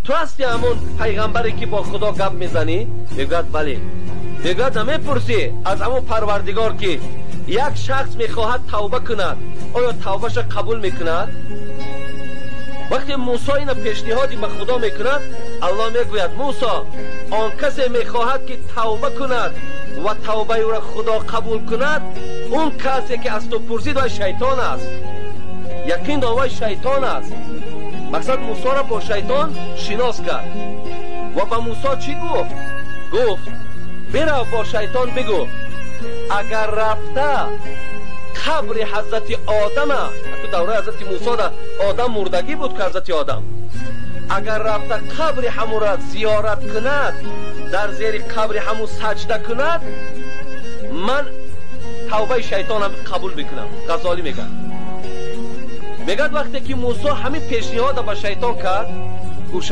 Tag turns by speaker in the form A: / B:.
A: تو هستی همون پیغمبری که با خدا گپ میزنی؟ میگوید بله. میگوید میپرسی از همون پروردگار که یک شخص میخواهد توبه کند آیا توبهش قبول میکند؟ وقتی موسی این پیشنهادی به خدا میکند، الله میگوید موسی آن کسی میخواهد که توبه کند و توبه او را خدا قبول کند، اون کسی که از تو پرسید و شیطان است. یقین داوای شیطان است. مقصد موسی را با شیطان شناس کرد و با موسی چی گفت؟ گفت برو با شیطان بگو اگر رفته قبر حضرت آدم، تو دوره حضرت موسی در آدم مردگی بود که حضرت آدم، اگر رفته قبر همون را زیارت کند، در زیر قبر همون سجده کند، من توبه شیطانم قبول میکنم. غزالی میگه وقتی که موسی همین پیشنهاد به شیطان کرد، گفت